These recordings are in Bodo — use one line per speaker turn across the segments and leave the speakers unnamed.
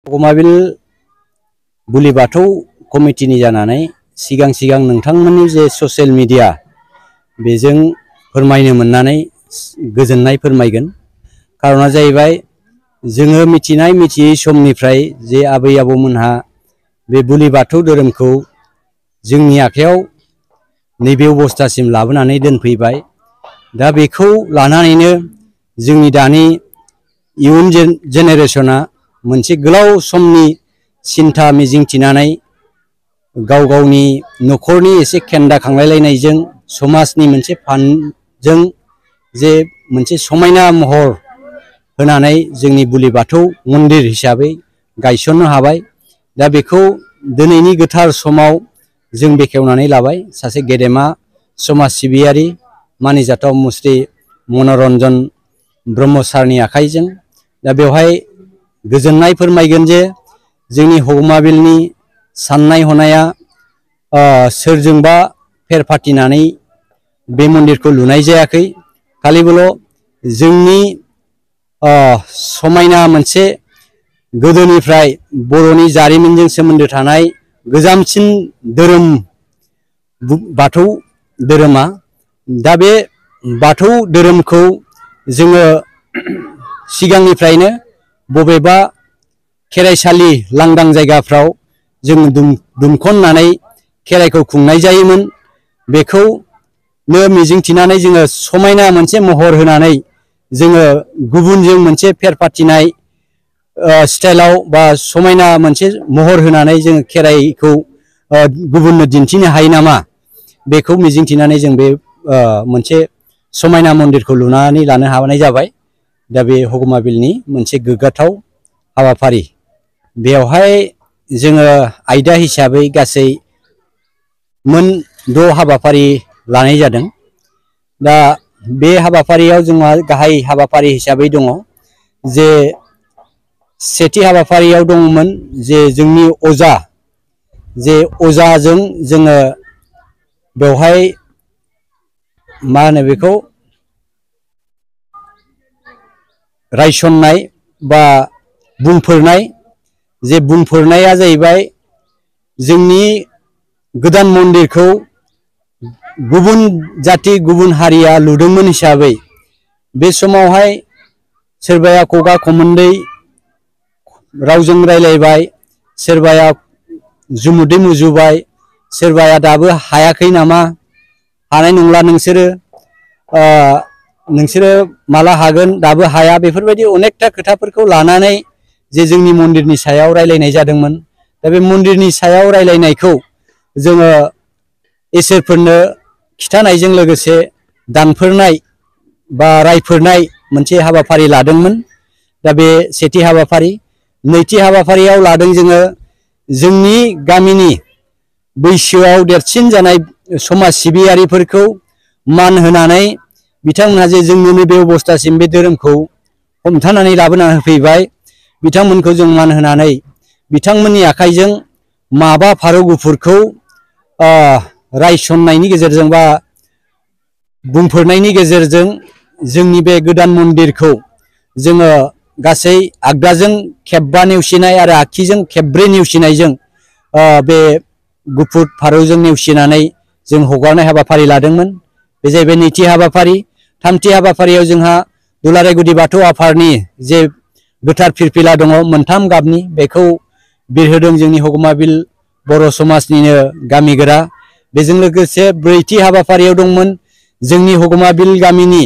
हगमाबिल बुलि बाथौ कमिटिनि जानानै सिगां नोंथांमोननि जे ससियेल मिडिया बेजों फोरमायनो मोननानै गोजोननाय फोरमायगोन। कारना जाहैबाय जोङो मिथियै समनिफ्राय जे आबै आबौमोनहा बे बुलि बाथौ धोरोमखौ जोंनि आखायाव नैबे अबस्थासिम लाबोनानै दोनफैबाय। दा बेखौ लानानैनो जोंनि दानि इयुन जेनेरेशना मोनसे गोलाव समनि सिन्था मिजिं थिनानै गावनि न'खरनि एसे खेन्दा खांलायलायनायजों समाजनि मोनसे फान्डजों जे मोनसे समायना महर होनानै जोंनि बुलि बाथौ मन्दिर हिसाबै गायसननो हाबाय। दा बेखौ दिनैनि गोथार समाव जों बेखेवनानै लाबाय सासे गेदेमा समाज सिबियारि मानिजाथाव मुस्रि मनरन्जन ब्रह्म सारनि आखाइजों। दा बेवहाय गोजोननाय फोरमायगोन जे जोंनि हगमाबिलनि साननाय हनाया सोरजोंबा फेर फाथिनानै बे मन्दिरखौ लुनाय जायाखै। खालिबोल जोंनि समायना मोनसे गोदोनिफ्राय बर'नि जारिमिनजों सोमोन्दो थानाय गोजामसिन धोरोम बाथौ धोरोमा। दा बे बाथौ धोरोमखौ जोङो सिगांनिफ्रायनो बबेबा खेराइसालि लांदां जायगाफ्राव जों दुमखन्नानै खेराइखौ खुंनाय जायोमोन। बेखौनो मिजिंथिनानै जोङो समायना मोनसे महर होनानै जोङो गुबुनजों मोनसे फेर फाथिनाय स्टाइलाव बा समायना मोनसे महर होनानै जोङो खेराइखौ गुबुननो दिन्थिनो हायो नामा, बेखौ मिजिंथिनानै जों बे मोनसे समायना मन्दिरखौ लुनानै लानो हानाय जाबाय। दा बे हगमाबिलनि मोनसे गोग्गाथाव हाबाफारि। बेवहाय जोङो आयदा हिसाबै गासै मोन 6 हाबाफारि लानाय जादों। दा बे हाबाफारियाव जोंहा गाहाय हाबाफारि हिसाबै दङ जे सेथि हाबाफारियाव दङमोन जे जोंनि अजाजों जोङो बेवहाय मा होनो बेखौ रायसननाय बा बुंफोरनाय। जे बुंफोरनाया जाहैबाय जोंनि गोदान मन्दिरखौ गुबुन जाति गुबुन हारिया लुदोंमोन हिसाबै बे समावहाय सोरबाया खगा खमोन्दै रावजों रायलायबाय, सोरबाया जुमुदै मुजुबाय, सोरबाया दाबो हायाखै नामा, हानाय नंला नोंसोरो माला हागोन दाबो हाया, बेफोरबायदि अनेकथा खोथाफोरखौ लानानै जे जोंनि मन्दिरनि सायाव रायलायनाय जादोंमोन। दा बे मन्दिरनि सायाव रायलायनायखौ जोङो इसोरफोरनो खिथानायजों लोगोसे दानफोरनाय बा रायफोरनाय मोनसे हाबाफारि लादोंमोन। दा बे सेथि हाबाफारि। नैथि हाबाफारियाव लादों जोङो जोंनि गामिनि बैसोआव देरसिन जानाय समाज सिबियारिफोरखौ मान होनानै बिथांमोनहा जे जोंनि बे अबस्थासिम बे धोरोमखौ हमथानानै लाबोना होफैबाय, बिथांमोनखौ जों मान होनानै बिथांमोननि आखाइजों माबा फारौ गुफुरखौ रायसननायनि गेजेरजों बा बुंफोरनायनि गेजेरजों जोंनि बे गोदान मन्दिरखौ जोङो गासै आगदाजों खेबबा नेवसिनाय आरो आगखिजों खेबब्रै नेवसिनायजों बे गुफुर फारौजों नेवसिनानै जों हगारनाय हाबाफारि लादोंमोन। बे जाहैबाय नैथि हाबाफारि। थामथि हाबाफारियाव जोंहा दुलाराय गुदि बाथौ आफादनि जे गोथार फिरफिला दङ मोनथाम गाबनि, बेखौ बिरहोदों जोंनि हगमाबिल बर' समाजनिनो गामिगोरा। बेजों लोगोसे ब्रैथि हाबाफारियाव दंमोन जोंनि हगमाबिल गामिनि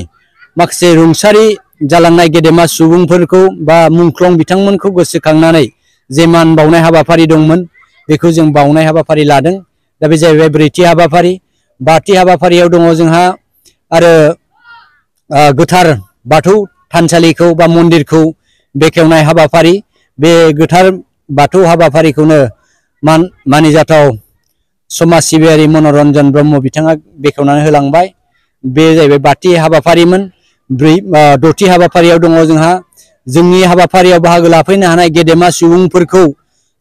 माखासे रुंसारि जालांनाय गेदेमा सुबुंफोरखौ बा मुंख्लं बिथांमोनखौ गोसोखांनानै जे मान बावनाय हाबाफारि दंमोन, बेखौ जों बावनाय हाबाफारि लादों। दा बे जाहैबाय ब्रैथि हाबाफारि। बाथि हाबाफारियाव दङ जोंहा आरो गोथार बाथौ थानसालिखौ बा मन्दिरखौ बेखेवनाय हाबाफारि। बे गोथार बाथौ हाबाफारिखौनो मानिजाथाव समाज सिबियारि मनरन्जन ब्रह्म बिथाङा बेखेवनानै होलांबाय। बे जाहैबाय बाथि हाबाफारिमोन। दथि हाबाफारियाव दङ जोंहा जोंनि हाबाफारियाव बाहागो लाफैनो हानाय गेदेमा सुबुंफोरखौ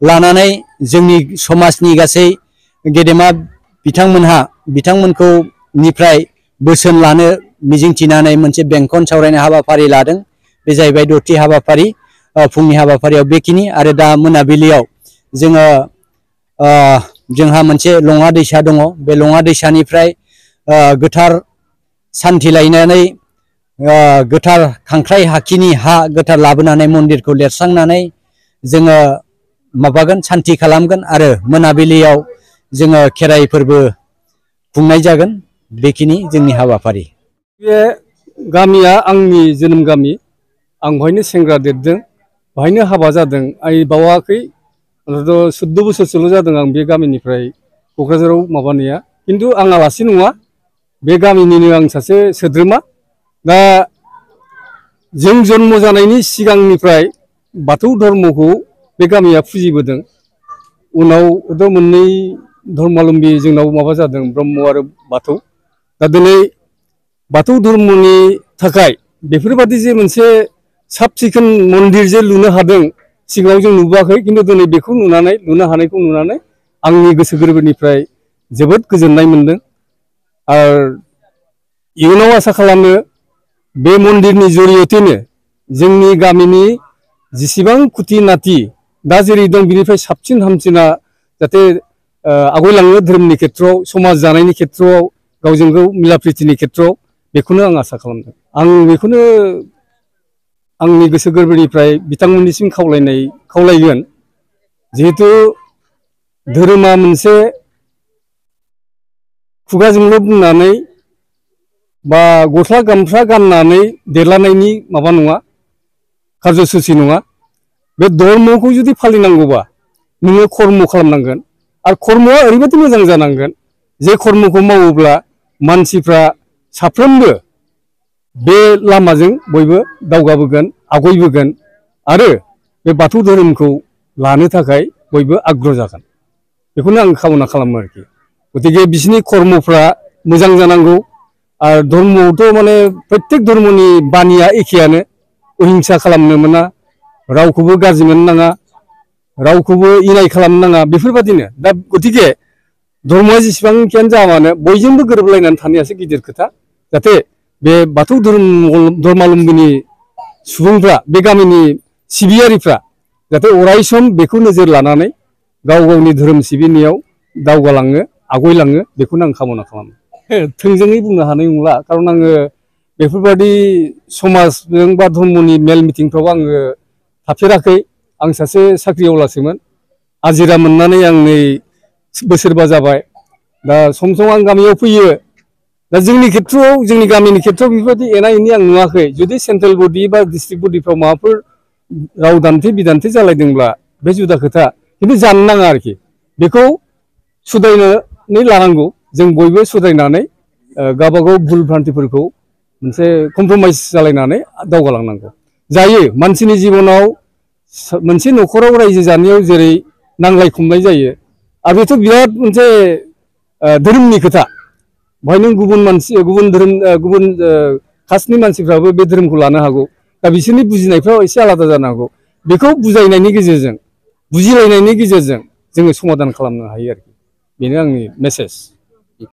लानानै जोंनि समाजनि गासै गेदेमा बिथांमोनखौ निफ्राय बोसोन लानो मिजिंथिनानै मोनसे बेंखन सावरायनाय हाबाफारि लादों। बे जाहैबाय दथि हाबाफारि। फुंनि हाबाफारियाव बेखिनि आरो दा मोनाबिलियाव जोङो जोंहा मोनसे लङा दैसा दङ बे लङा दैसानिफ्राय गोथार सान्थि लायनानै गोथार खांख्राइ हाखिनि हा गोथार लाबोनानै मन्दिरखौ लिरस्रांनानै जोङो माबागोन सान्थि खालामगोन आरो मोनाबिलियाव जोङो खेराइ फोरबो खुंनाय जागोन बेखिनि जोंनि हाबाफारि।
बे गामिया आंनि जोनोम गामि आं बेवहायनो सेंग्रा देरदों बेवहायनो हाबा जादों आं बावाखै 14 बोसोरसोल' जादों आं बे गामिनिफ्राय क'क्राझाराव माबानाया किन्तु आं आलासि नङा बे गामिनिनो आं सासे सोद्रोमा दा जों जन्म जानायनि सिगांनिफ्राय बाथौ धर्मखौ बे गामिया फुजिबोदों उनाव मोननै धर्मालम्बी जोंनाव माबा जादों ब्रह्म आरो बाथौ दा दिनै बाथौ धर्मनि थाखाय बेफोरबादि जे मोनसे साब सिखोन मन्दिर जे लुनो हादों सिगाङाव जों नुबोआखै किन्तु दिनै बेखौ नुनानै लुनो हानायखौ नुनानै आंनि गोसो गोरबोनिफ्राय जोबोद गोजोननाय मोनदों आरो इयुनाव आसा खालामो बे मन्दिरनि जरियतेनो जोंनि गामिनि जेसेबां खुथि नाथि दा जेरै दं बिनिफ्राय साबसिन हामसिना जाहाथे आवगायलाङो धोरोमनि खेत्रआव समाज जानायनि खेत्रआव गावजों गाव मिला प्रितिनि खेत्रआव बेखौनो आं आसा खालामदों आं बेखौनो आंनि गोसो गोरबोनिफ्राय बिथांमोननिसिम खावलायगोन जिहेतु धोरोमा मोनसे खुगाजोंल' बुंनानै बा गस्ला गामसा गाननानै देरलानायनि माबा नङा कार्यसुचि नङा बे धर्मखौ जुदि फालिनांगौबा नोङो कर्म खालामनांगोन आरो कर्मआ ओरैबायदि मोजां जानांगोन जे कर्मखौ मावोब्ला मानसिफ्रा साफ्रोमबो बे लामाजों बयबो दावगाबोगोन आवगायबोगोन आरो बे बाथौ धोरोमखौ लानो थाखाय बयबो आग्रह जागोन बेखौनो आं कामना खालामो आरोखि गतिके बिसोरनि कर्मफ्रा मोजां जानांगौ आरो धर्मआवथ' माने प्रत्येक धर्मनि बानिया एखेयानो अहिंसा खालामनो मोना रावखौबो गाज्रि मोननो नाङा रावखौबो इनाय खालामनो नाङा बेफोरबादिनो दा गतिके धर्मआ जेसेबांखियानो जाया मानो बयजोंबो गोरोबलायनानै थानायासो गिदिर खोथा जाहाथे बे बाथौ धर्मालम्बीनि सुबुंफ्रा बे गामिनि सिबियारिफ्रा जाहाथे अरायसम बेखौ नोजोर लानानै गाव गावनि धोरोम सिबिनायाव दावगालाङो आवगायलाङो बेखौनो आं कामना खालामो थोंजोङै बुंनो हानाय नंला खारन आङो बेफोरबायदि समाजजों बा धर्मनि मेल मिटिंफ्राव आङो थाफेराखै आं सासे साख्रिआवलासोमोन आजिरा मोननानै आं नै बोसोरबा जाबाय दा सम सम आं गामियाव फैयो दा जोंनि खेत्रआव जोंनि गामिनि खेत्रआव बेफोरबायदि एना एनि आं नुवाखै जुदि सेन्ट्रेल बडि बा डिस्ट्रिक्ट बडिफ्राव माबाफोर राव दान्थे बिदान्थे जालायदोंब्ला बे जुदा खोथा किन्तु जानो नाङा आरोखि बेखौ सुद्रायनानै लानांगौ जों बयबो सुद्रायनानै गावबागाव भुल भ्रान्तिफोरखौ मोनसे कमप्रमाइज जालायनानै दावगालांनांगौ जायो मानसिनि जिबनाव मोनसे न'खराव रायजो जानायाव जेरै नांलाय खमलाय जायो आरो बेथ' बिराद मोनसे धोरोमनि खोथा बेवहाय नों गुबुन धोरोम गुबुन कास्टनि मानसिफ्राबो बे धोरोमखौ लानो हागौ दा बिसोरनि बुजिनायफ्राव एसे आलादा जानो हागौ बेखौ बुजायनायनि गेजेरजों बुजिलायनायनि गेजेरजों जोङो समाधान खालामनो हायो आरोखि बेनो आंनि मेसेज।